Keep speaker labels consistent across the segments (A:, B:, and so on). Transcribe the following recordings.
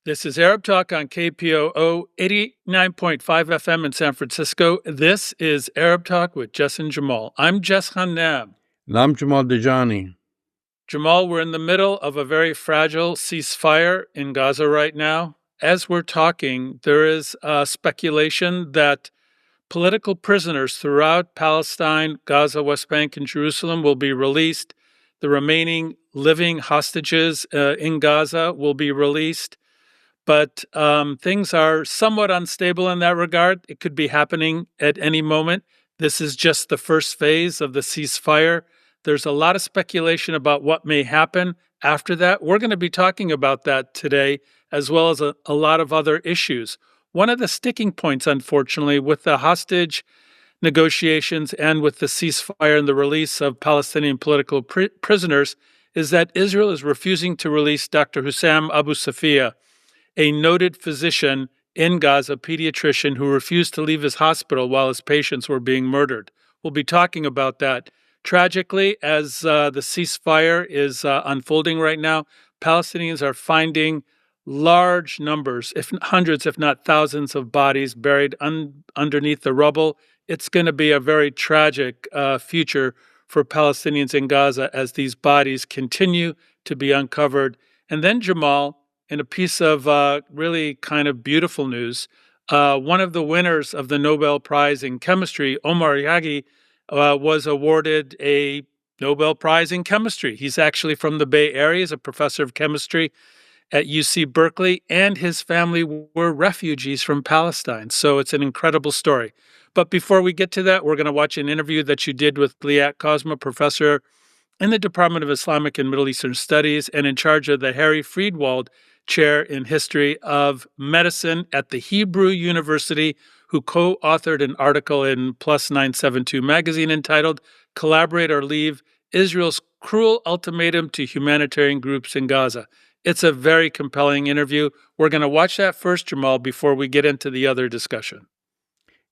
A: This is Arab Talk on KPOO 89.5 FM in San Francisco. This is Arab Talk with Jess and Jamal. I'm Jess Hannab.
B: And I'm Jamal Dejani.
A: Jamal, we're in the middle of a very fragile ceasefire in Gaza right now. As we're talking, there is speculation that political prisoners throughout Palestine, Gaza, West Bank, and Jerusalem will be released. The remaining living hostages in Gaza will be released. But things are somewhat unstable in that regard. It could be happening at any moment. This is just the first phase of the ceasefire. There's a lot of speculation about what may happen after that. We're going to be talking about that today, as well as a lot of other issues. One of the sticking points, unfortunately, with the hostage negotiations and with the ceasefire and the release of Palestinian political prisoners is that Israel is refusing to release Dr. Hussam Abu Safia, a noted physician in Gaza, pediatrician, who refused to leave his hospital while his patients were being murdered. We'll be talking about that. Tragically, as the ceasefire is unfolding right now, Palestinians are finding large numbers, if hundreds, if not thousands of bodies buried underneath the rubble. It's going to be a very tragic future for Palestinians in Gaza as these bodies continue to be uncovered. And then, Jamal, in a piece of really kind of beautiful news, one of the winners of the Nobel Prize in Chemistry, Omar Yagi, was awarded a Nobel Prize in Chemistry. He's actually from the Bay Area. He's a professor of chemistry at UC Berkeley, and his family were refugees from Palestine. So it's an incredible story. But before we get to that, we're going to watch an interview that you did with Liat Kozma, professor in the Department of Islamic and Middle Eastern Studies and in charge of the Harry Friedenwald Chair in History of Medicine at the Hebrew University, who co-authored an article in Plus 972 magazine entitled "Collaborate or Leave: Israel's Cruel Ultimatum to Humanitarian Groups in Gaza." It's a very compelling interview. We're going to watch that first, Jamal, before we get into the other discussion.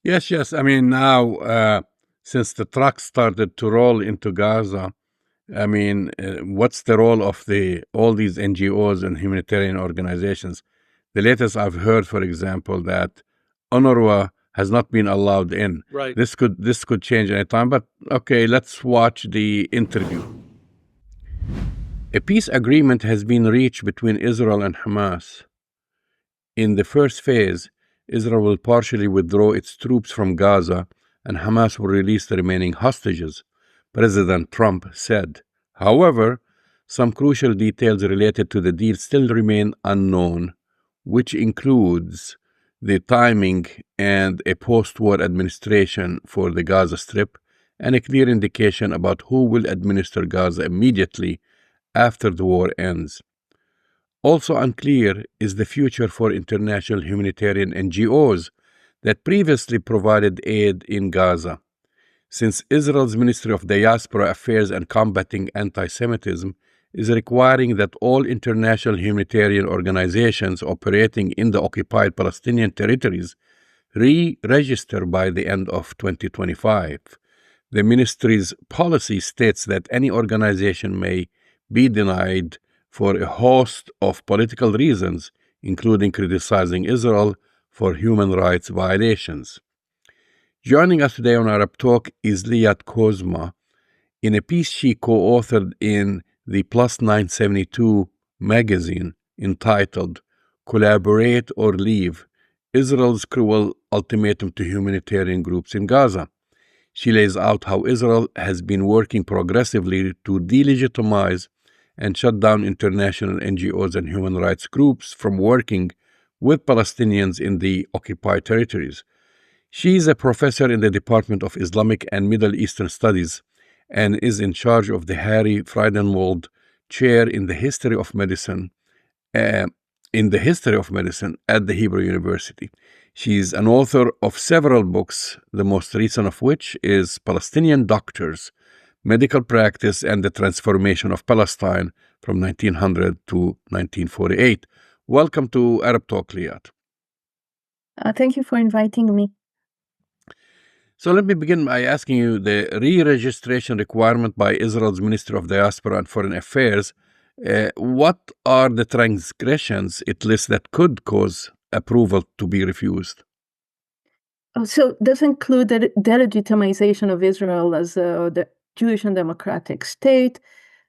B: Yes. I mean, now, since the trucks started to roll into Gaza, I mean, what's the role of all these NGOs and humanitarian organizations? The latest I've heard, for example, that UNRWA has not been allowed in.
A: Right.
B: This could change any time, but okay, let's watch the interview. A peace agreement has been reached between Israel and Hamas. In the first phase, Israel will partially withdraw its troops from Gaza, and Hamas will release the remaining hostages, President Trump said. However, some crucial details related to the deal still remain unknown, which includes the timing and a post-war administration for the Gaza Strip, and a clear indication about who will administer Gaza immediately after the war ends. Also unclear is the future for international humanitarian NGOs that previously provided aid in Gaza. Since Israel's Ministry of Diaspora Affairs and Combating Anti-Semitism is requiring that all international humanitarian organizations operating in the occupied Palestinian territories re-register by the end of 2025. The ministry's policy states that any organization may be denied for a host of political reasons, including criticizing Israel for human rights violations. Joining us today on Arab Talk is Liat Kozma. In a piece she co-authored in the Plus 972 magazine entitled "Collaborate or Leave: Israel's Cruel Ultimatum to Humanitarian Groups in Gaza." She lays out how Israel has been working progressively to delegitimize and shut down international NGOs and human rights groups from working with Palestinians in the occupied territories. She is a professor in the Department of Islamic and Middle Eastern Studies and is in charge of the Harry Friedenwald Chair in the History of Medicine at the Hebrew University. She is an author of several books, the most recent of which is Palestinian Doctors, Medical Practice and the Transformation of Palestine from 1900 to 1948. Welcome to Arab Talk, Liat.
C: Thank you for inviting me.
B: So let me begin by asking you, the re-registration requirement by Israel's Ministry of Diaspora and Foreign Affairs What are the transgressions it lists that could cause approval to be refused?
C: So this include the delegitimization of Israel as the Jewish and democratic state,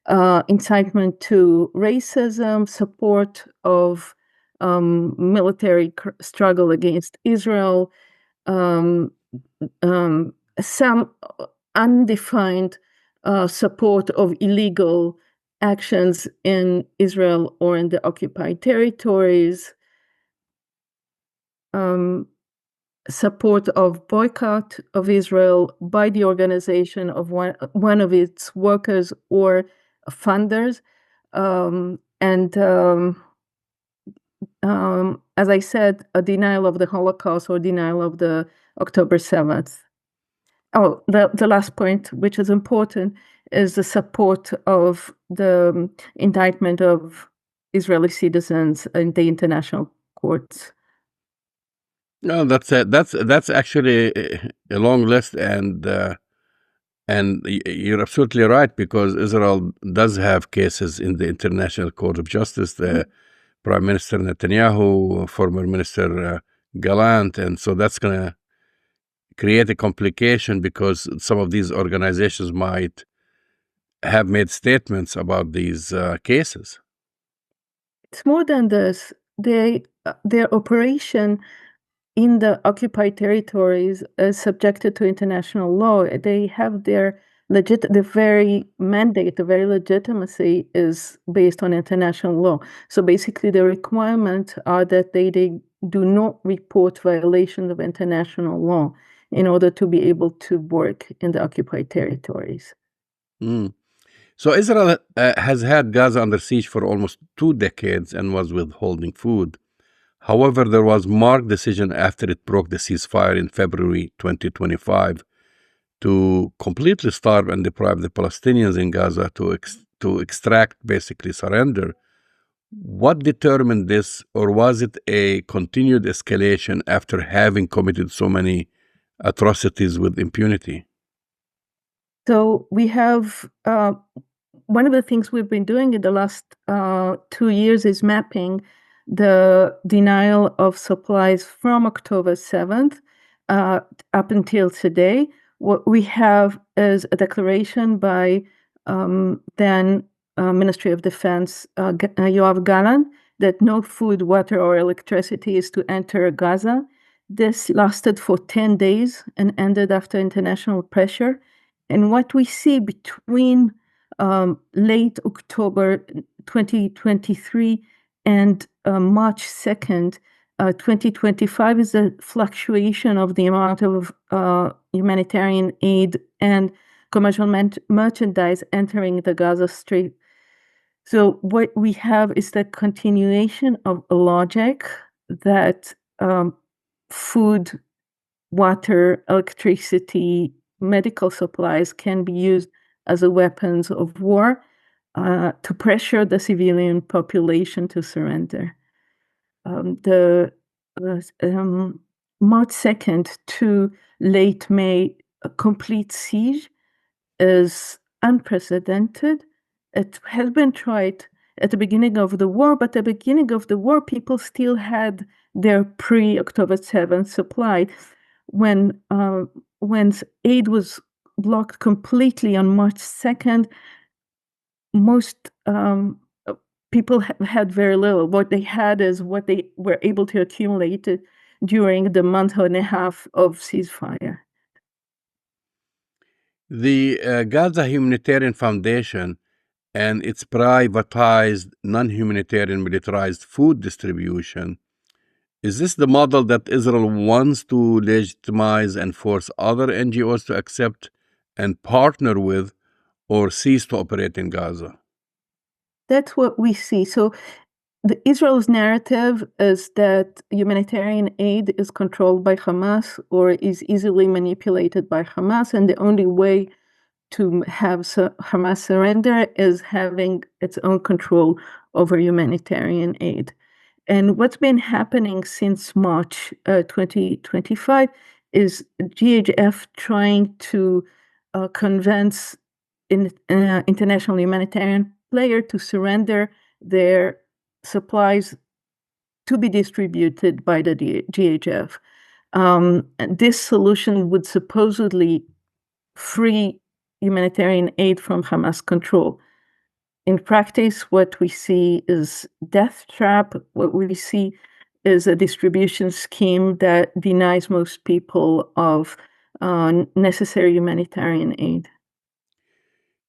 C: incitement to racism, support of military struggle against Israel, some undefined support of illegal actions in Israel or in the occupied territories, support of boycott of Israel by the organization of one of its workers or funders, as I said, a denial of the Holocaust or denial of the October 7th. Oh, the last point, which is important, is the support of the indictment of Israeli citizens in the international courts.
B: No, that's actually a long list, and you're absolutely right, because Israel does have cases in the International Court of Justice. The Prime Minister Netanyahu, former Minister Gallant, and so that's going to create a complication because some of these organizations might have made statements about these cases.
C: It's more than this. Their operation in the occupied territories is subjected to international law. They have the very mandate, the very legitimacy is based on international law. So basically the requirements are that they do not report violations of international law in order to be able to work in the occupied territories.
B: So Israel has had Gaza under siege for almost 2 decades and was withholding food. However, there was marked decision after it broke the ceasefire in February 2025 to completely starve and deprive the Palestinians in Gaza to extract, basically surrender. What determined this, or was it a continued escalation after having committed so many atrocities with impunity?
C: So we have one of the things we've been doing in the last 2 years is mapping the denial of supplies from October 7th up until today. What we have is a declaration by then Ministry of Defense Yoav Gallant that no food, water, or electricity is to enter Gaza. This lasted for 10 days and ended after international pressure. And what we see between late October 2023 and March 2nd, 2025 is a fluctuation of the amount of humanitarian aid and commercial merchandise entering the Gaza Strip. So what we have is the continuation of a logic that food, water, electricity, medical supplies can be used as a weapons of war to pressure the civilian population to surrender. The March 2nd to late May complete siege is unprecedented. It has been tried at the beginning of the war, but at the beginning of the war, people still had their pre-October 7th supply. When aid was blocked completely on March 2nd, most people had very little. What they had is what they were able to accumulate during the month and a half of ceasefire.
B: The Gaza Humanitarian Foundation and its privatized, non-humanitarian, militarized food distribution, is this the model that Israel wants to legitimize and force other NGOs to accept and partner with, or cease to operate in Gaza?
C: That's what we see. So Israel's narrative is that humanitarian aid is controlled by Hamas or is easily manipulated by Hamas, and the only way to have Hamas surrender is having its own control over humanitarian aid. And what's been happening since March 2025 is GHF trying to convince international humanitarian player to surrender their supplies to be distributed by the GHF. And this solution would supposedly free humanitarian aid from Hamas control. In practice, what we see is death trap. What we see is a distribution scheme that denies most people of necessary humanitarian aid.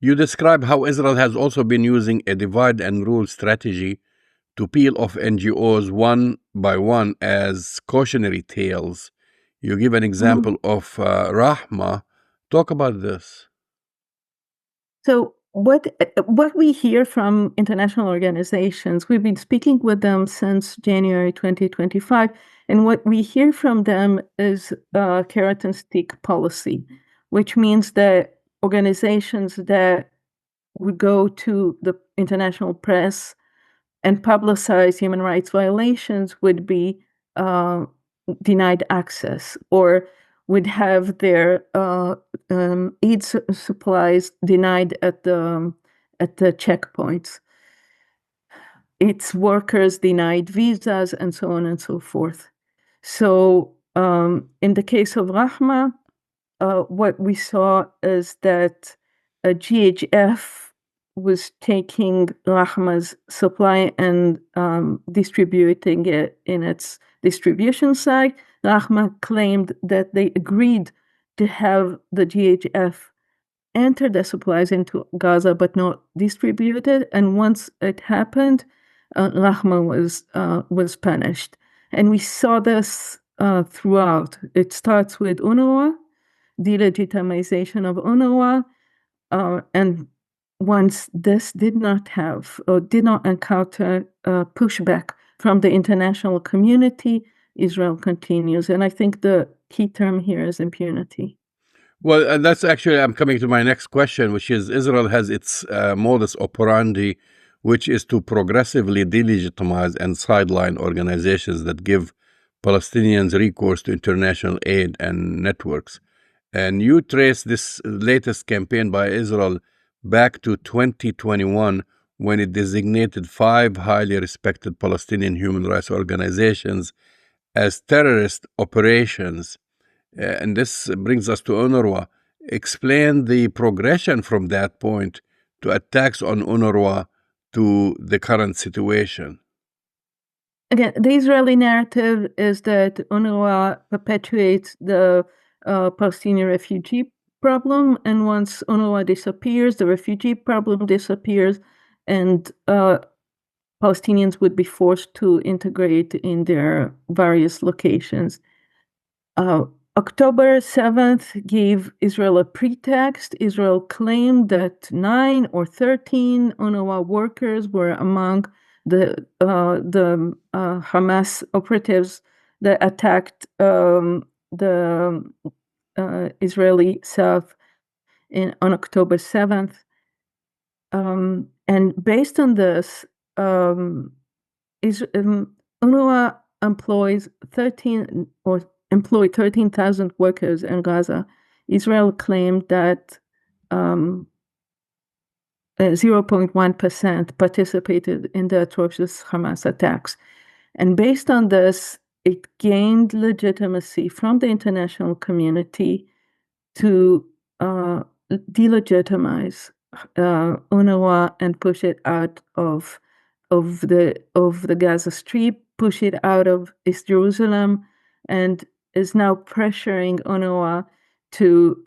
B: You describe how Israel has also been using a divide and rule strategy to peel off NGOs one by one as cautionary tales. You give an example of Rahma. Talk about this.
C: So what we hear from international organizations, we've been speaking with them since January 2025, and what we hear from them is a carrot and stick policy, which means that organizations that would go to the international press and publicize human rights violations would be denied access or would have their aid supplies denied at the checkpoints. Its workers denied visas and so on and so forth. So in the case of Rahma, what we saw is that a GHF was taking Rahma's supply and distributing it in its distribution side. Rahma claimed that they agreed to have the GHF enter the supplies into Gaza but not distributed. And once it happened, Rahma was punished. And we saw this throughout. It starts with UNRWA, delegitimization of UNRWA, and once this did not encounter pushback from the international community, Israel continues. And I think the key term here is impunity.
B: Well, and that's actually, I'm coming to my next question, which is Israel has its modus operandi, which is to progressively delegitimize and sideline organizations that give Palestinians recourse to international aid and networks. And you trace this latest campaign by Israel back to 2021, when it designated 5 highly respected Palestinian human rights organizations as terrorist operations. And this brings us to UNRWA. Explain the progression from that point to attacks on UNRWA to the current situation.
C: Again, the Israeli narrative is that UNRWA perpetuates the Palestinian refugee problem, and once UNRWA disappears, the refugee problem disappears, and Palestinians would be forced to integrate in their various locations. October 7th gave Israel a pretext. Israel claimed that 9 or 13 UNRWA workers were among the Hamas operatives that attacked the Israeli south on October 7th. And based on this, UNRWA employed 13,000 workers in Gaza. Israel claimed that 0.1% participated in the atrocious Hamas attacks. And based on this, it gained legitimacy from the international community to delegitimize UNRWA and push it out of the Gaza Strip, push it out of East Jerusalem, and is now pressuring UNRWA to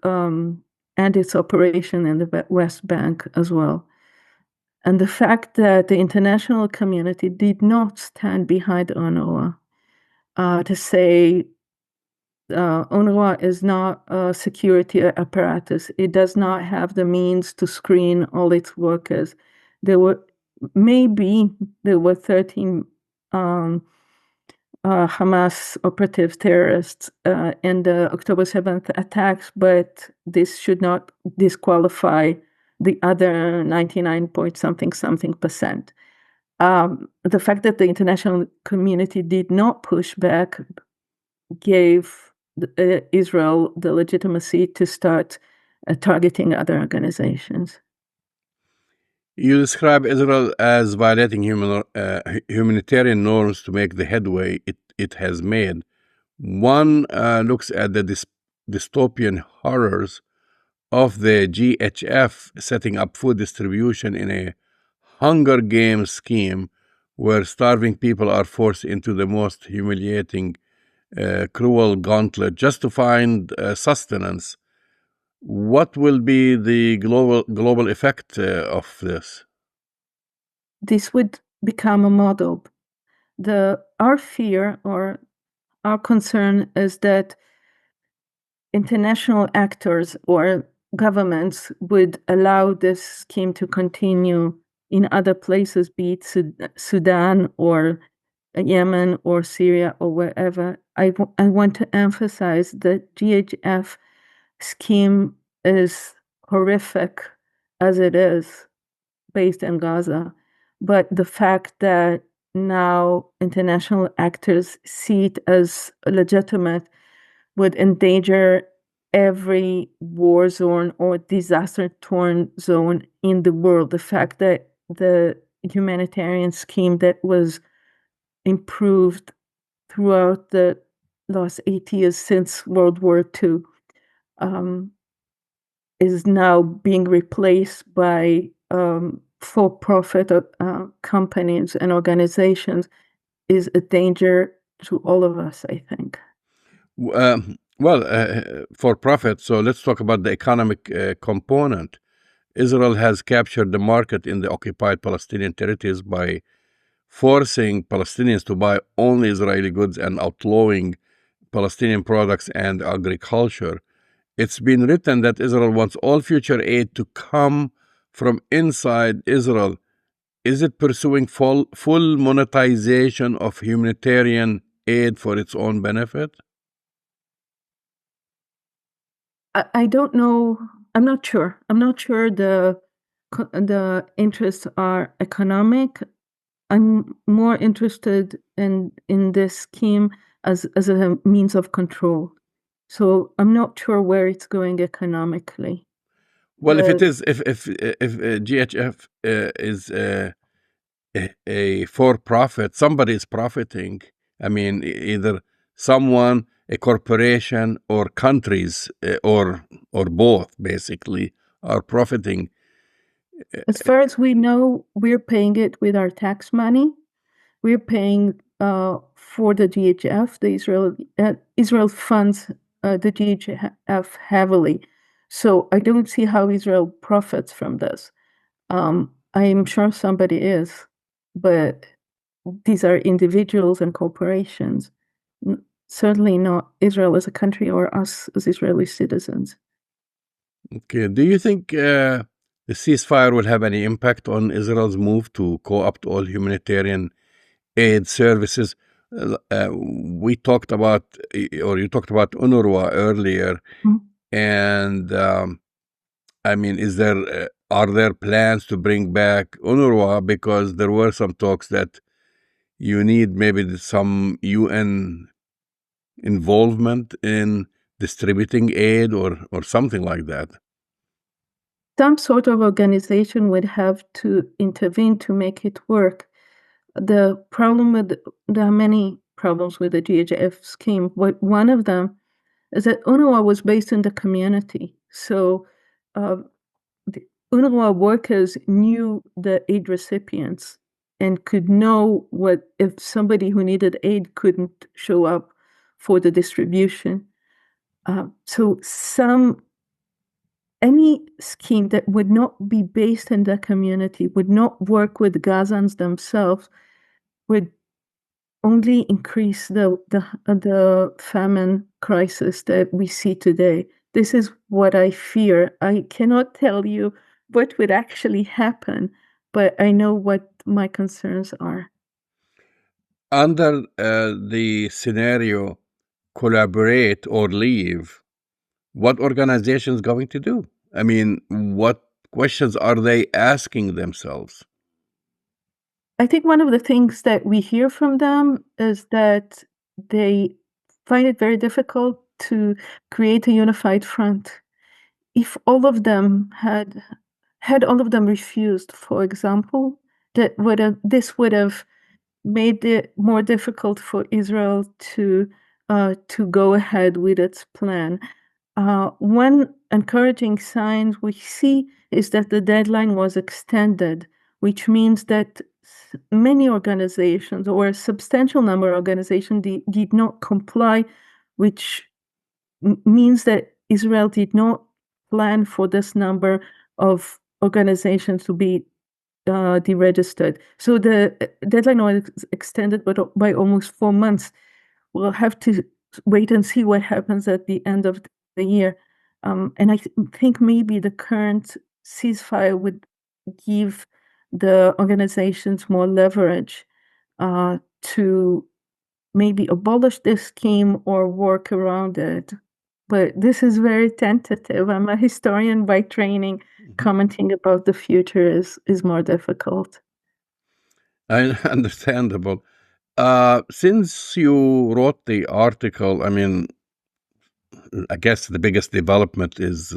C: end its operation in the West Bank as well. And the fact that the international community did not stand behind UNRWA to say UNRWA is not a security apparatus. It does not have the means to screen all its workers. There were 13 Hamas operative terrorists in the October 7th attacks, but this should not disqualify the other 99 point something percent. The fact that the international community did not push back gave Israel the legitimacy to start targeting other organizations.
B: You describe Israel as violating humanitarian norms to make the headway it has made. One looks at the dystopian horrors of the GHF setting up food distribution in a Hunger Games scheme where starving people are forced into the most humiliating, cruel gauntlet just to find sustenance. What will be the global effect of this?
C: This would become a model. Our fear or our concern is that international actors or governments would allow this scheme to continue in other places, be it Sudan or Yemen or Syria or wherever. I want to emphasize that GHF scheme is horrific as it is based in Gaza. But the fact that now international actors see it as legitimate would endanger every war zone or disaster torn zone in the world. The fact that the humanitarian scheme that was improved throughout the last 8 years since World War II is now being replaced by for-profit companies and organizations is a danger to all of us, I think.
B: For profit, so let's talk about the economic component. Israel has captured the market in the occupied Palestinian territories by forcing Palestinians to buy only Israeli goods and outlawing Palestinian products and agriculture. It's been written that Israel wants all future aid to come from inside Israel. Is it pursuing full monetization of humanitarian aid for its own benefit?
C: I don't know. I'm not sure. I'm not sure the interests are economic. I'm more interested in this scheme as a means of control. So I'm not sure where it's going economically.
B: Well, if GHF is a for-profit, somebody is profiting. I mean, either someone, a corporation, or countries, or both, basically, are profiting.
C: As far as we know, we're paying it with our tax money. We're paying for the GHF. Israel funds the GHF heavily. So I don't see how Israel profits from this. I'm sure somebody is, but these are individuals and corporations. Certainly not Israel as a country or us as Israeli citizens.
B: Okay. Do you think the ceasefire will have any impact on Israel's move to co-opt all humanitarian aid services? We talked about, or you talked about UNRWA earlier, and I mean, are there plans to bring back UNRWA? Because there were some talks that you need maybe some UN involvement in distributing aid or something like that.
C: Some sort of organization would have to intervene to make it work. There are many problems with the GHF scheme, but one of them is that UNRWA was based in the community. So the UNRWA workers knew the aid recipients and could know what if somebody who needed aid couldn't show up for the distribution. So any scheme that would not be based in the community, would not work with Gazans themselves, would only increase the famine crisis that we see today. This is what I fear. I cannot tell you what would actually happen, but I know what my concerns are.
B: Under the scenario, collaborate or leave, what organization is going to do? I mean, what questions are they asking themselves?
C: I think one of the things that we hear from them is that they find it very difficult to create a unified front. If all of them had had all of them refused, for example, this would have made it more difficult for Israel to go ahead with its plan. One encouraging sign we see is that the deadline was extended, which means that many organizations, or a substantial number of organizations, did not comply, which means that Israel did not plan for this number of organizations to be deregistered. So the deadline was extended by almost 4 months. We'll have to wait and see what happens at the end of the year. And I think maybe the current ceasefire would give the organizations more leverage to maybe abolish this scheme or work around it. But this is very tentative. I'm a historian by training. Commenting about the future is more difficult.
B: Understandable. Since you wrote the article, I mean, I guess the biggest development is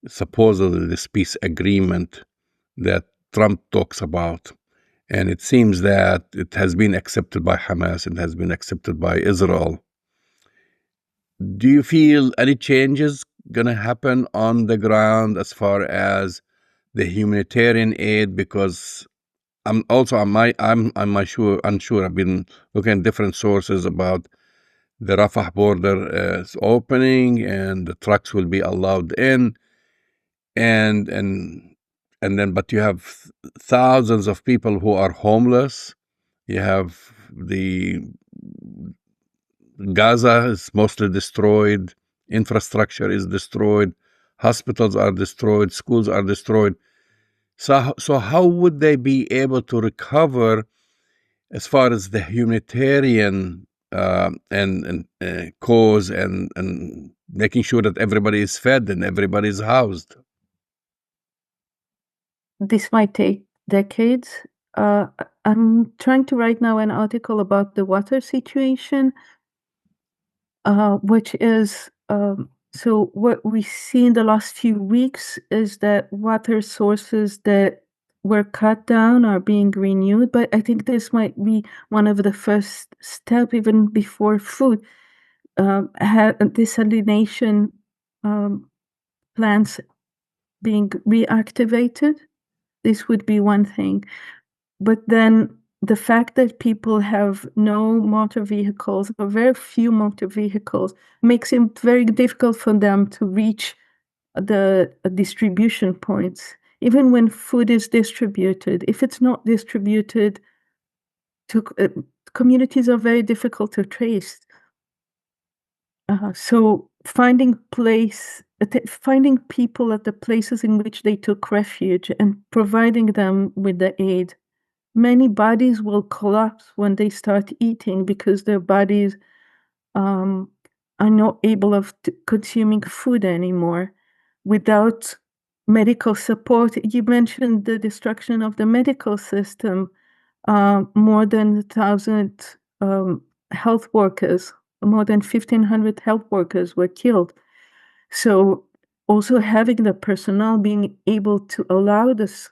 B: supposedly this peace agreement that Trump talks about. And it seems that it has been accepted by Hamas, it has been accepted by Israel. Do you feel any changes going to happen on the ground as far as the humanitarian aid? Because I'm unsure. I've been looking at different sources about the Rafah border is opening and the trucks will be allowed in, and then but you have thousands of people who are homeless. You have the Gaza is mostly destroyed, infrastructure is destroyed, hospitals are destroyed, schools are destroyed. So how would they be able to recover as far as the humanitarian cause and making sure that everybody is fed and everybody is housed?
C: This might take decades. I'm trying to write now an article about the water situation, which is so what we see in the last few weeks is that water sources that were cut down are being renewed, but I think this might be one of the first step, even before food. Desalination plants being reactivated. This would be one thing. But then the fact that people have no motor vehicles, or very few motor vehicles, makes it very difficult for them to reach the distribution points. Even when food is distributed, if it's not distributed to communities are very difficult to trace. So finding people at the places in which they took refuge and providing them with the aid. Many bodies will collapse when they start eating because their bodies are not able of consuming food anymore without medical support. You mentioned the destruction of the medical system. More than 1,000 health workers, more than 1,500 health workers were killed. So also having the personnel being able to allow this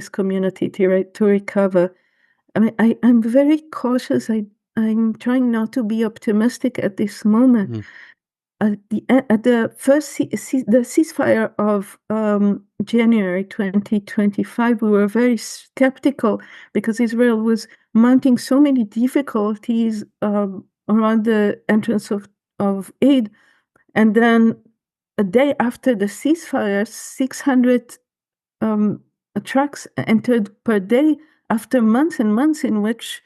C: community to recover. I mean, I'm very cautious. I'm trying not to be optimistic at this moment. At the first the ceasefire of January 2025, we were very skeptical because Israel was mounting so many difficulties around the entrance of aid. And then a day after the ceasefire, 600 trucks entered per day after months and months in which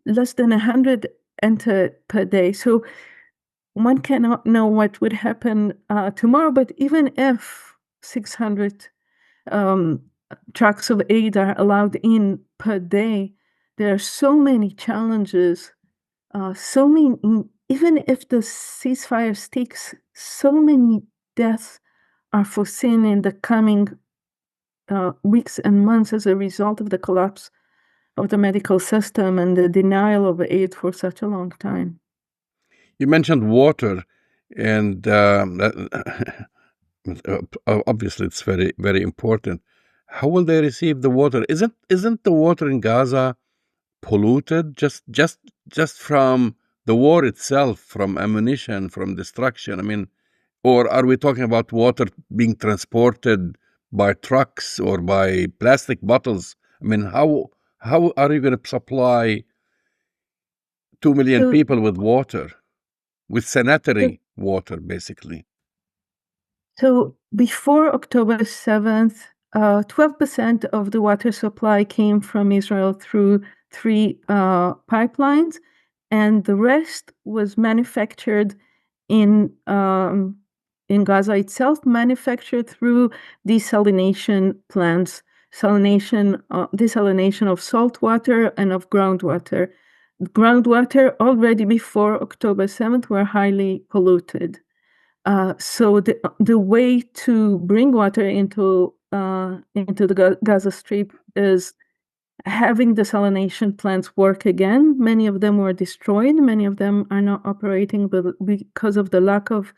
C: less than 100 entered per day. So one cannot know what would happen tomorrow, but even if 600 trucks of aid are allowed in per day, there are so many challenges, even if the ceasefire sticks, so many deaths are foreseen in the coming weeks and months as a result of the collapse of the medical system and the denial of aid for such a long time.
B: You mentioned water, and Obviously, it's very, very important. How will they receive the water? Isn't the water in Gaza polluted just from the war itself, from ammunition, from destruction? I mean, or are we talking about water being transported by trucks or by plastic bottles? I mean, how are you going to supply 2 million
C: So,
B: people with water, with
C: so
B: sanitary water, basically?
C: So before October 7th, 12% of the water supply came from Israel through three pipelines, and the rest was manufactured in Gaza itself, manufactured through desalination plants, desalination of salt water and of groundwater. Groundwater already before October 7th were highly polluted. So the way to bring water into the Gaza Strip is having desalination plants work again. Many of them were destroyed. Many of them are not operating because of the lack of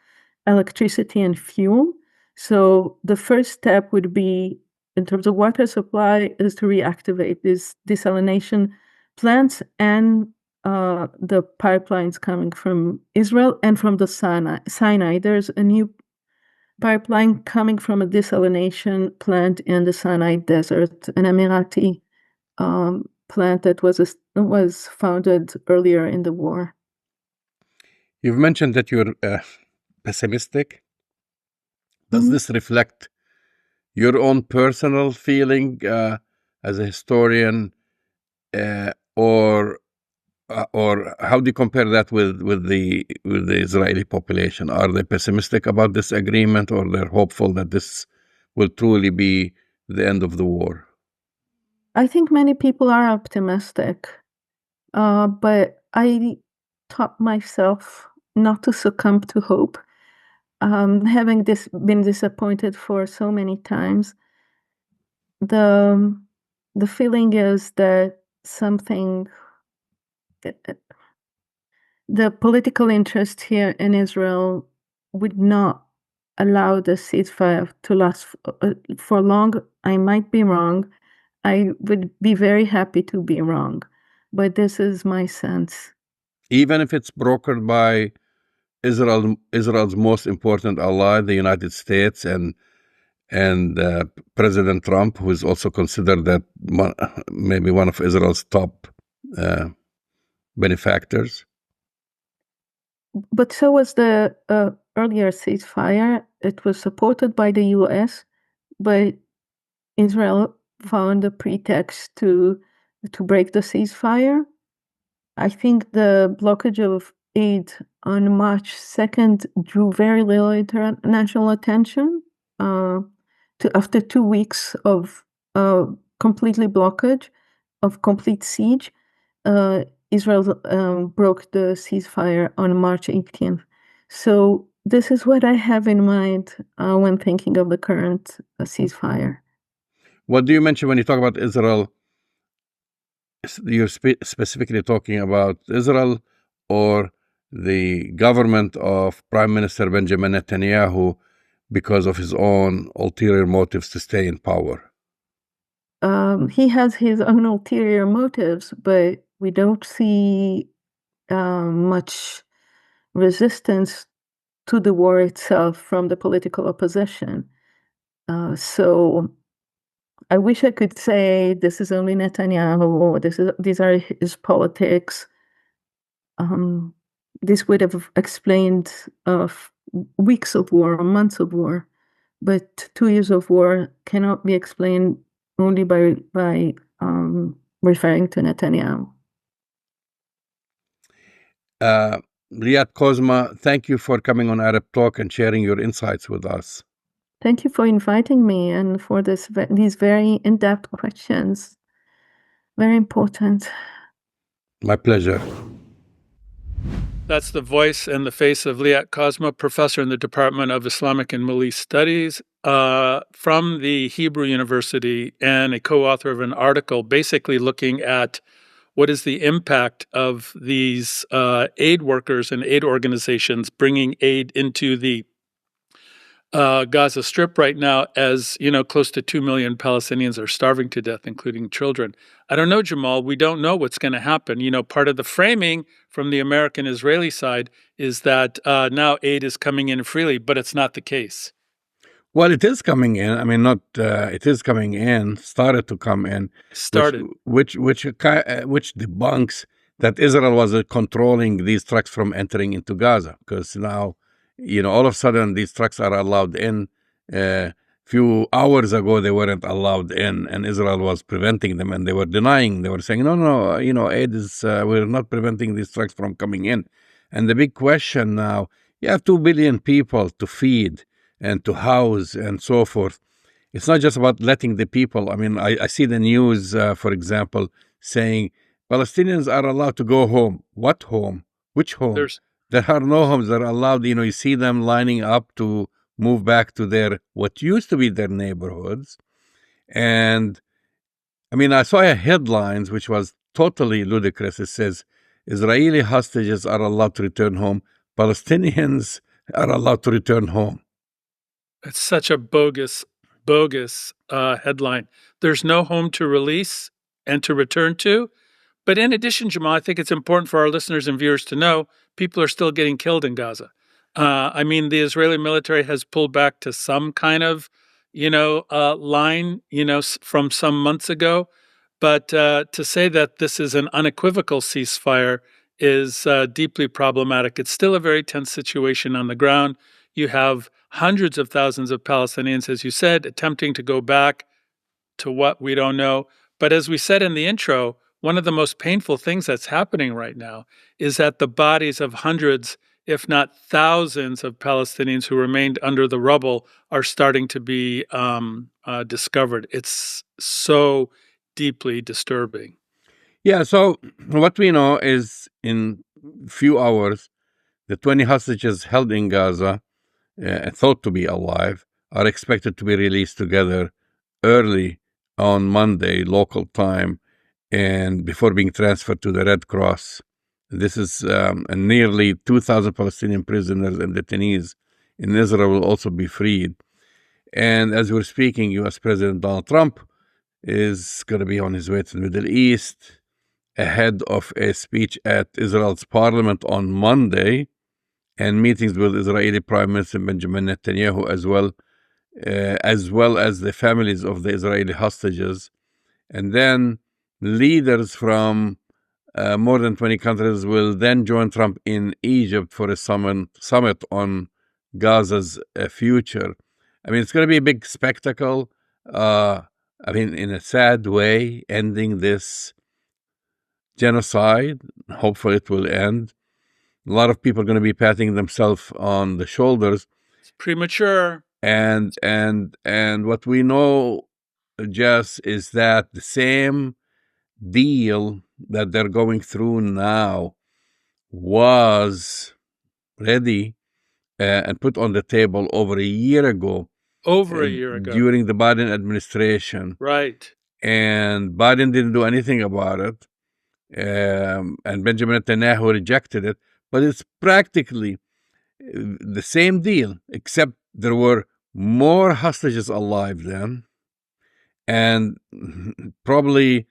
C: electricity and fuel. So the first step would be, in terms of water supply, is to reactivate these desalination plants and the pipelines coming from Israel and from the Sinai. There's a new pipeline coming from a desalination plant in the Sinai Desert, an Emirati plant that was founded earlier in the war.
B: You've mentioned that you're pessimistic. Does this reflect your own personal feeling as a historian, or how do you compare that with the Israeli population? Are they pessimistic about this agreement, or they're hopeful that this will truly be the end of the war?
C: I think many people are optimistic, but I taught myself not to succumb to hope. Having been disappointed for so many times, the feeling is that the political interest here in Israel would not allow the ceasefire to last for long. I might be wrong. I would be very happy to be wrong, but this is my sense.
B: Even if it's brokered by Israel's most important ally, the United States, and President Trump, who is also considered that maybe one of Israel's top benefactors.
C: But so was the earlier ceasefire. It was supported by the U.S., but Israel found a pretext to break the ceasefire. I think the blockage of aid on March 2nd drew very little international attention. After 2 weeks of completely blockage, of complete siege, Israel broke the ceasefire on March 18th. So this is what I have in mind when thinking of the current ceasefire.
B: What do you mention when you talk about Israel? You're specifically talking about Israel or the government of Prime Minister Benjamin Netanyahu because of his own ulterior motives to stay in power?
C: He has his own ulterior motives, but we don't see much resistance to the war itself from the political opposition. So I wish I could say this is only Netanyahu, or these are his politics. This would have explained weeks of war or months of war, but 2 years of war cannot be explained only by referring to Netanyahu.
B: Liat Kozma, thank you for coming on Arab Talk and sharing your insights with us.
C: Thank you for inviting me and for these very in-depth questions. Very important.
B: My pleasure.
A: That's the voice and the face of Liat Kozma, professor in the Department of Islamic and Middle East Studies from the Hebrew University, and a co-author of an article basically looking at what is the impact of these aid workers and aid organizations bringing aid into the Gaza Strip right now, as close to 2 million Palestinians are starving to death, including children. I don't know, Jamal. We don't know what's going to happen. Part of the framing from the American-Israeli side is that now aid is coming in freely, but it's not the case.
B: Well, it is coming in. I mean, not it is coming in. Started to come in.
A: Started.
B: Which debunks that Israel was controlling these trucks from entering into Gaza, because now, all of a sudden these trucks are allowed in. Few hours ago they weren't allowed in, and Israel was preventing them, and they were denying. They were saying, no, aid is. We're not preventing these trucks from coming in. And the big question now: you have 2 billion people to feed and to house and so forth. It's not just about letting the people. I mean, I see the news, for example, saying Palestinians are allowed to go home. What home? Which home? There are no homes that are allowed. You see them lining up to move back to their, what used to be their neighborhoods. And I mean, I saw a headlines, which was totally ludicrous. It says, Israeli hostages are allowed to return home. Palestinians are allowed to return home.
A: It's such a bogus headline. There's no home to release and to return to. But in addition, Jamal, I think it's important for our listeners and viewers to know people are still getting killed in Gaza. I mean, the Israeli military has pulled back to some kind of, line, from some months ago. But to say that this is an unequivocal ceasefire is deeply problematic. It's still a very tense situation on the ground. You have hundreds of thousands of Palestinians, as you said, attempting to go back to what we don't know. But as we said in the intro, one of the most painful things that's happening right now is that the bodies of hundreds, if not thousands, of Palestinians who remained under the rubble are starting to be discovered. It's so deeply disturbing.
B: Yeah, so what we know is in few hours, the 20 hostages held in Gaza, thought to be alive, are expected to be released together early on Monday, local time, and before being transferred to the Red Cross. This is nearly 2,000 Palestinian prisoners and detainees in Israel will also be freed. And as we're speaking, U.S. President Donald Trump is going to be on his way to the Middle East ahead of a speech at Israel's parliament on Monday and meetings with Israeli Prime Minister Benjamin Netanyahu as well as the families of the Israeli hostages. And then leaders from more than 20 countries will then join Trump in Egypt for a summit on Gaza's future. I mean, it's going to be a big spectacle. I mean, in a sad way, ending this genocide. Hopefully it will end. A lot of people are going to be patting themselves on the shoulders.
A: It's premature.
B: And what we know, Jess, is that the same deal that they're going through now was ready and put on the table over a year ago. During the Biden administration.
A: Right.
B: And Biden didn't do anything about it. And Benjamin Netanyahu rejected it. But it's practically the same deal, except there were more hostages alive then. And probably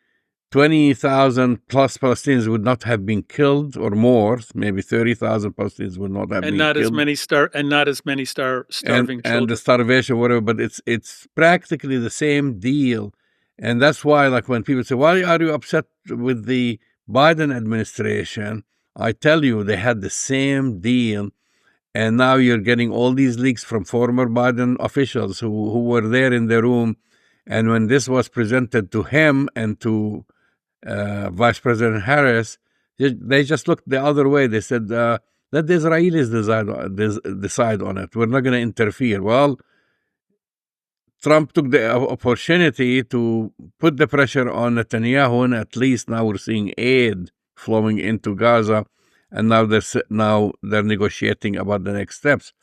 B: 20,000 plus Palestinians would not have been killed, or more. Maybe 30,000 Palestinians would not have been killed.
A: And not as many starving children.
B: And the starvation, whatever. But it's practically the same deal. And that's why, like, when people say, why are you upset with the Biden administration? I tell you, they had the same deal. And now you're getting all these leaks from former Biden officials who were there in the room. And when this was presented to him and to Vice President Harris, they just looked the other way. They said, let the Israelis decide on it. We're not going to interfere. Well, Trump took the opportunity to put the pressure on Netanyahu, and at least now we're seeing aid flowing into Gaza, and now they're negotiating about the next steps.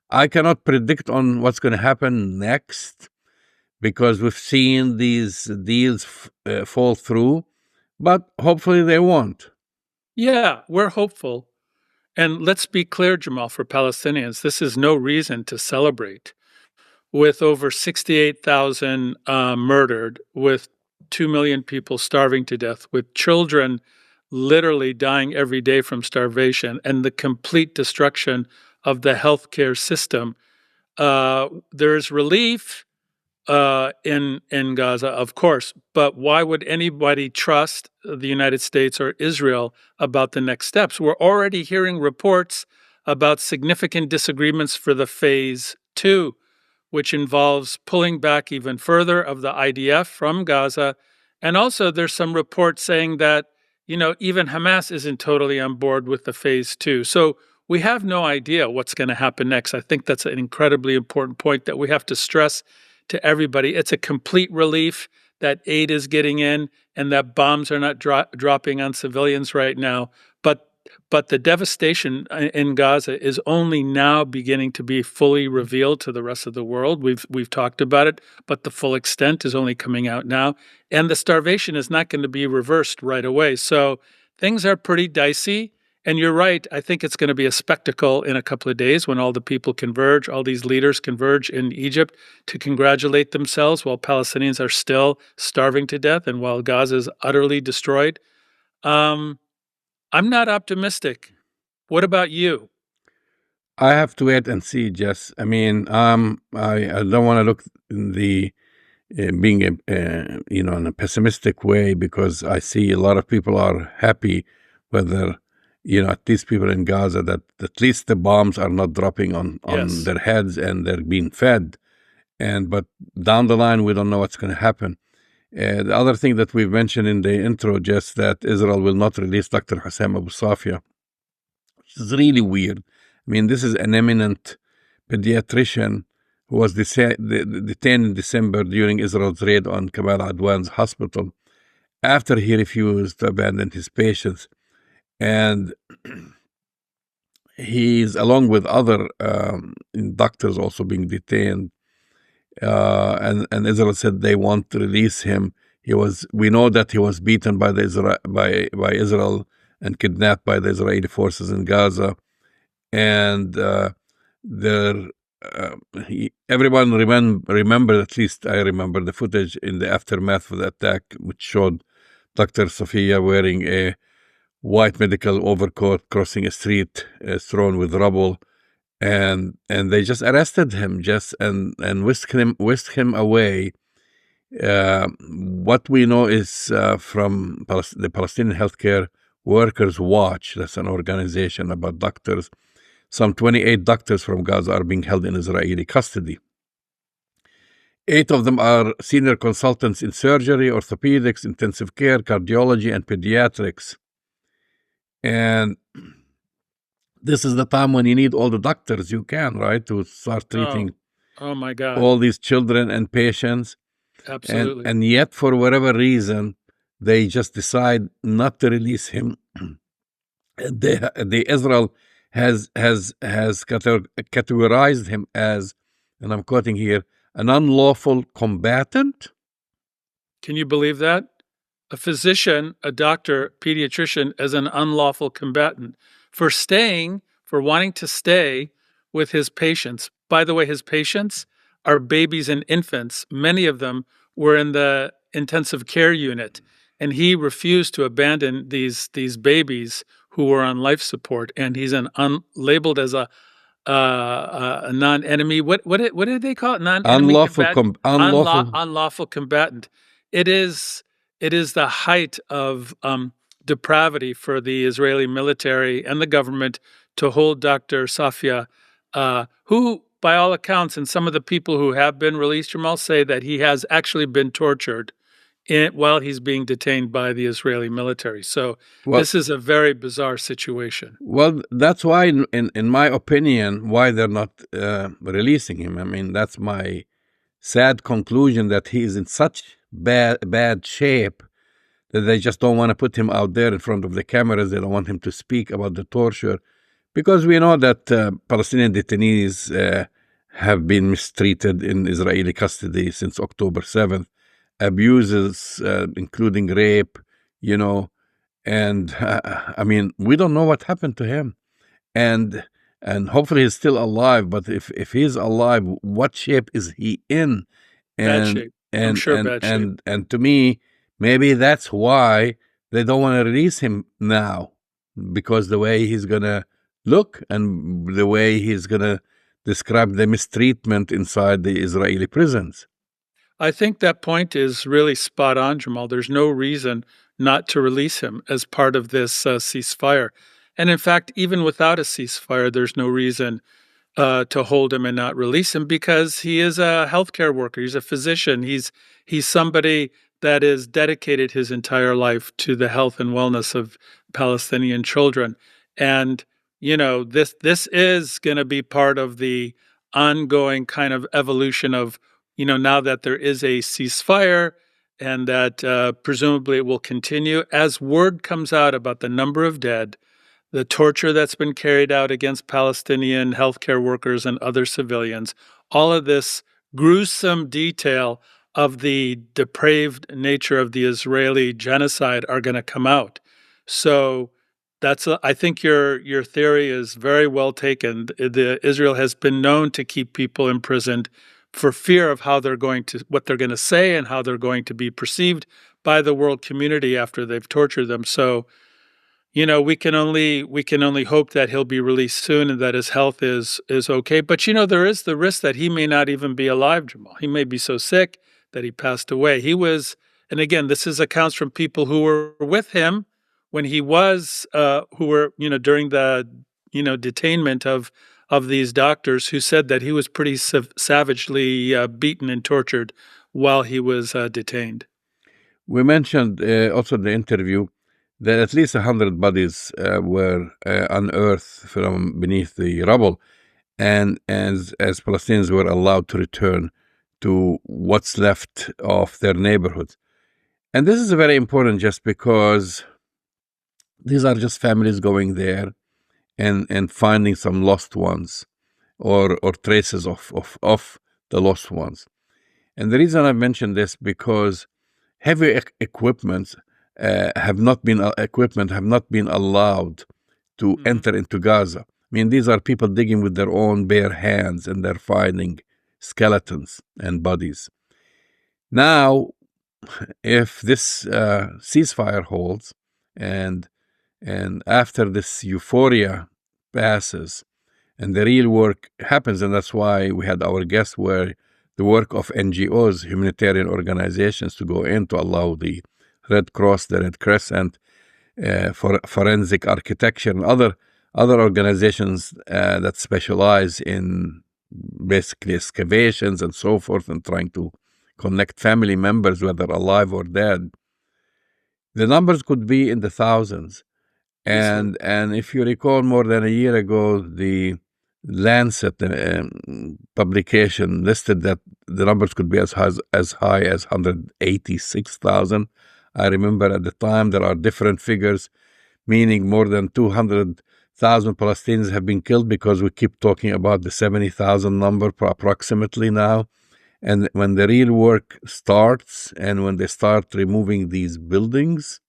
B: I cannot predict on what's going to happen next because we've seen these deals fall through, but hopefully they won't.
A: Yeah, we're hopeful. And let's be clear, Jamal, for Palestinians, this is no reason to celebrate. With over 68,000 murdered, with 2 million people starving to death, with children literally dying every day from starvation, and the complete destruction of the healthcare system, there's relief in Gaza, of course, but why would anybody trust the United States or Israel about the next steps? We're already hearing reports about significant disagreements for the phase two, which involves pulling back even further of the IDF from Gaza. And also there's some reports saying that, even Hamas isn't totally on board with the phase two. So we have no idea what's going to happen next. I think that's an incredibly important point that we have to stress to everybody. It's a complete relief that aid is getting in and that bombs are not dropping on civilians right now. But the devastation in Gaza is only now beginning to be fully revealed to the rest of the world. We've talked about it, but the full extent is only coming out now. And the starvation is not going to be reversed right away. So things are pretty dicey. And you're right. I think it's going to be a spectacle in a couple of days when all the people converge, all these leaders converge in Egypt to congratulate themselves while Palestinians are still starving to death and while Gaza is utterly destroyed. I'm not optimistic. What about you?
B: I have to wait and see, Jess. I mean, I don't want to look in the being in a pessimistic way, because I see a lot of people are happy whether at least people in Gaza, that at least the bombs are not dropping on
A: Yes.
B: their heads and they're being fed. But down the line, we don't know what's going to happen. The other thing that we've mentioned in the intro, just that Israel will not release Dr. Hussein Abu Safia, which is really weird. I mean, this is an eminent pediatrician who was detained in December during Israel's raid on Kamal Adwan's hospital after he refused to abandon his patients. And he's, along with other doctors, also being detained. And Israel said they want to release him. We know that he was beaten by Israel and kidnapped by the Israeli forces in Gaza. And everyone remember, at least I remember, the footage in the aftermath of the attack, which showed Dr. Safia wearing a white medical overcoat, crossing a street strewn with rubble, and they just arrested him, and whisked him away. What we know is from the Palestinian Healthcare Workers Watch, that's an organization about doctors. Some 28 doctors from Gaza are being held in Israeli custody. 8 of them are senior consultants in surgery, orthopedics, intensive care, cardiology, and pediatrics. And this is the time when you need all the doctors you can, right, to start treating
A: oh my God,
B: all these children and patients.
A: Absolutely.
B: And yet, for whatever reason, they just decide not to release him. The Israel has categorized him as, and I'm quoting here, an unlawful combatant.
A: Can you believe that? A physician, a doctor, pediatrician as an unlawful combatant for wanting to stay with his patients. By the way, his patients are babies and infants. Many of them were in the intensive care unit, and he refused to abandon these babies who were on life support. And he's labeled as a non-enemy. What did they call it? Non-enemy combatant. Unlawful combatant. It is the height of depravity for the Israeli military and the government to hold Dr. Safia, who, by all accounts, and some of the people who have been released, Jamal, say that he has actually been tortured while he's being detained by the Israeli military. So this is a very bizarre situation.
B: Well, that's why, in my opinion, why they're not releasing him. I mean, that's my sad conclusion, that he is in such bad shape that they just don't want to put him out there in front of the cameras. They don't want him to speak about the torture, because we know that Palestinian detainees have been mistreated in Israeli custody since October 7th. Abuses, including rape, and I mean, we don't know what happened to him. and and hopefully he's still alive. But if he's alive, what shape is he in?
A: Bad
B: And
A: shape. I'm sure bad shape.
B: and to me, maybe that's why they don't want to release him now, because the way he's gonna look and the way he's gonna describe the mistreatment inside the Israeli prisons.
A: I think that point is really spot on, Jamal. There's no reason not to release him as part of this ceasefire. And in fact, even without a ceasefire, there's no reason to hold him and not release him because he is a healthcare worker. He's a physician. He's somebody that is dedicated his entire life to the health and wellness of Palestinian children. And this is going to be part of the ongoing kind of evolution of now that there is a ceasefire and that presumably it will continue as word comes out about the number of dead, the torture that's been carried out against Palestinian healthcare workers and other civilians, all of this gruesome detail of the depraved nature of the Israeli genocide are going to come out. So I think your theory is very well taken. Israel has been known to keep people imprisoned for fear of what they're going to say and how they're going to be perceived by the world community after they've tortured them. So we can only hope that he'll be released soon and that his health is okay. But there is the risk that he may not even be alive, Jamal. He may be so sick that he passed away. And again, this is accounts from people who were with him when he was, who were during the detainment of these doctors, who said that he was pretty savagely beaten and tortured while he was detained.
B: We mentioned also in the interview that at least 100 bodies were unearthed from beneath the rubble, and as Palestinians were allowed to return to what's left of their neighborhoods. And this is very important just because these are just families going there and finding some lost ones or traces of the lost ones. And the reason I mention this because heavy equipment have not been allowed to enter into Gaza. I mean, these are people digging with their own bare hands, and they're finding skeletons and bodies. Now, if this ceasefire holds, and after this euphoria passes, and the real work happens, and that's why we had our guests where the work of NGOs, humanitarian organizations, to go in to allow the Red Cross, the Red Crescent, for forensic architecture, and other organizations that specialize in basically excavations and so forth, and trying to connect family members, whether alive or dead. The numbers could be in the thousands. And if you recall, more than a year ago, the Lancet publication listed that the numbers could be as high as 186,000. I remember at the time there are different figures, meaning more than 200,000 Palestinians have been killed, because we keep talking about the 70,000 number approximately now. And when the real work starts and when they start removing these buildings,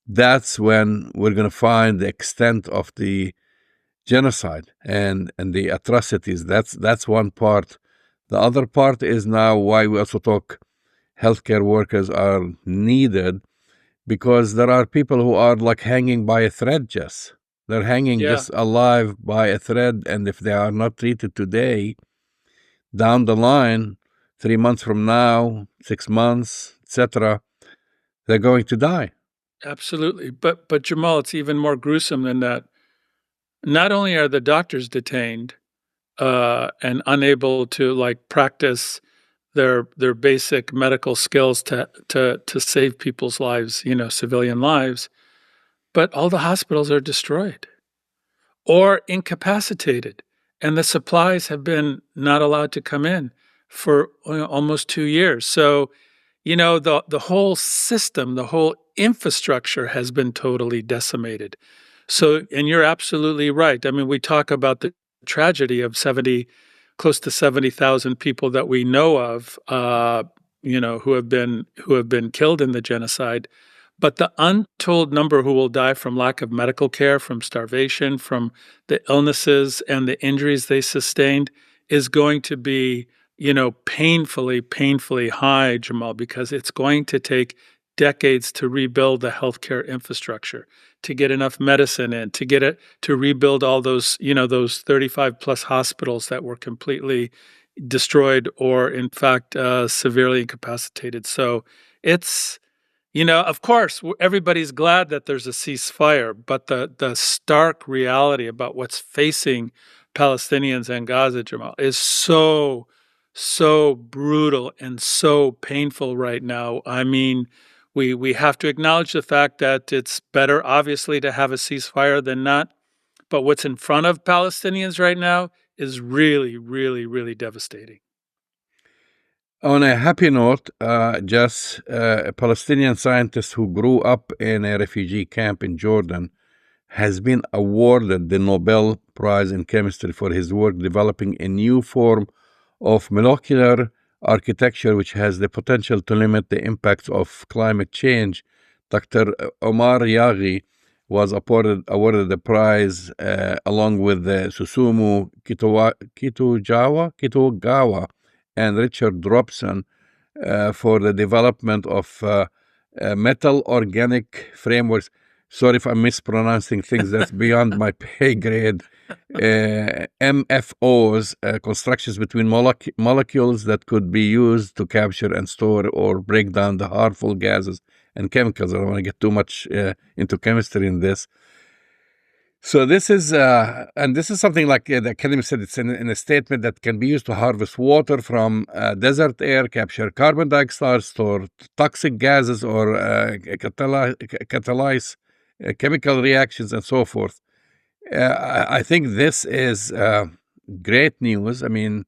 B: that's when we're going to find the extent of the genocide and the atrocities. That's one part. The other part is now why we also talk healthcare workers are needed, because there are people who are like hanging by a thread, Jess. They're hanging just alive by a thread, and if they are not treated today, down the line, 3 months from now, 6 months, etc., they're going to die.
A: Absolutely. But Jamal, it's even more gruesome than that. Not only are the doctors detained and unable to practice their basic medical skills to save people's lives, civilian lives, but all the hospitals are destroyed or incapacitated, and the supplies have been not allowed to come in for almost 2 years. So, the whole system, the whole infrastructure has been totally decimated. So, and you're absolutely right. I mean, we talk about the tragedy of close to 70,000 people that we know of, who have been killed in the genocide. But the untold number who will die from lack of medical care, from starvation, from the illnesses and the injuries they sustained is going to be, painfully, painfully high, Jamal, because it's going to take decades to rebuild the healthcare infrastructure, to get enough medicine in, to rebuild all those, those 35 plus hospitals that were completely destroyed or in fact severely incapacitated. So it's, of course, everybody's glad that there's a ceasefire, but the stark reality about what's facing Palestinians and Gaza, Jamal, is so, so brutal and so painful right now. I mean, we have to acknowledge the fact that it's better, obviously, to have a ceasefire than not. But what's in front of Palestinians right now is really, really, really devastating.
B: On a happy note, just a Palestinian scientist who grew up in a refugee camp in Jordan has been awarded the Nobel Prize in Chemistry for his work developing a new form of molecular architecture which has the potential to limit the impacts of climate change. Dr. Omar Yaghi was awarded the prize along with Susumu Kitogawa and Richard Robson for the development of metal organic frameworks. Sorry if I'm mispronouncing things, that's beyond my pay grade. MFOs, constructions between molecules that could be used to capture and store or break down the harmful gases and chemicals. I don't want to get too much into chemistry in this. So this is, and this is something like the academy said, it's in a statement that can be used to harvest water from desert air, capture carbon dioxide, store toxic gases, or catalyze chemical reactions, and so forth. I think this is great news. I mean,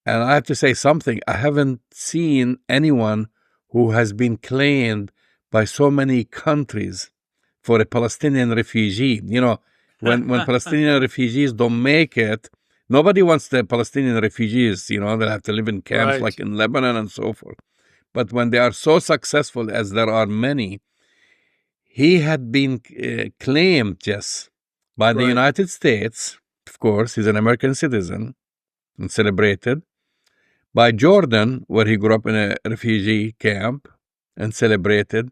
B: and I have to say something. I haven't seen anyone who has been claimed by so many countries for a Palestinian refugee. When Palestinian refugees don't make it, nobody wants the Palestinian refugees, they'll have to live in camps
A: Right.
B: like in Lebanon and so forth. But when they are so successful, as there are many, he had been claimed just by the
A: Right.
B: United States. Of course, he's an American citizen and celebrated. By Jordan, where he grew up in a refugee camp and celebrated,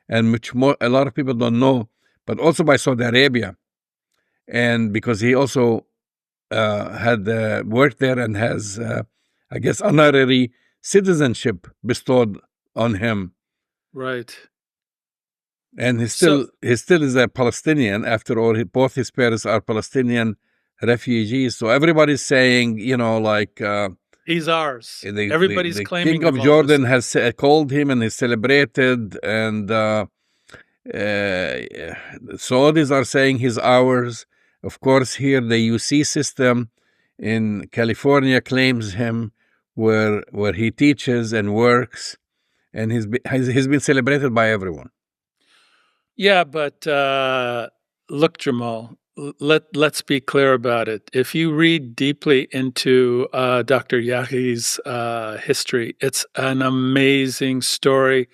B: and which a lot of people don't know, but also by Saudi Arabia. And because he also had worked there and has, I guess, honorary citizenship bestowed on him.
A: Right.
B: And he still is a Palestinian. After all, both his parents are Palestinian refugees. So everybody's saying,
A: he's ours.
B: The
A: Everybody's claiming
B: King of
A: him
B: Jordan
A: also.
B: has called him and is celebrated, and Saudis are saying he's ours. Of course, here the UC system in California claims him, where he teaches and works, and he's been celebrated by everyone.
A: Yeah, but look, Jamal, let's be clear about it. If you read deeply into Dr. Yahi's history, it's an amazing story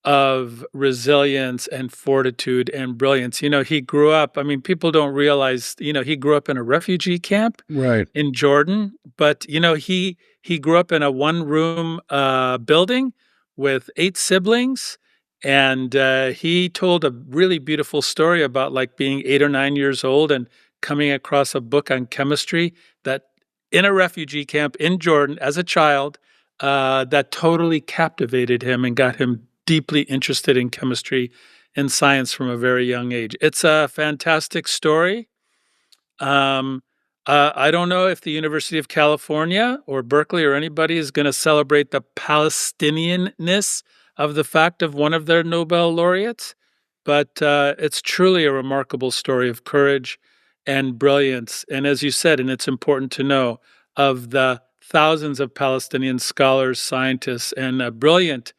A: of resilience and fortitude and brilliance. He grew up, people don't realize, he grew up in a refugee camp in Jordan, but, he grew up in a one-room building with 8 siblings. And he told a really beautiful story about being 8 or 9 years old and coming across a book on chemistry that in a refugee camp in Jordan as a child that totally captivated him and got him deeply interested in chemistry and science from a very young age. It's a fantastic story. I don't know if the University of California or Berkeley or anybody is going to celebrate the Palestinianness of the fact of one of their Nobel laureates, but it's truly a remarkable story of courage and brilliance. And as you said, and it's important to know, of the thousands of Palestinian scholars, scientists, and brilliant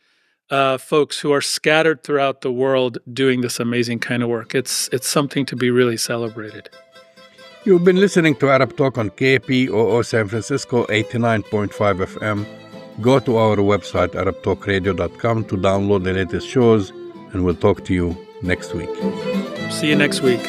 A: folks who are scattered throughout the world doing this amazing kind of work. It's something to be really celebrated.
B: You've been listening to Arab Talk on KPOO San Francisco 89.5 FM. Go to our website, arabtalkradio.com, to download the latest shows and we'll talk to you next week.
A: See you next week.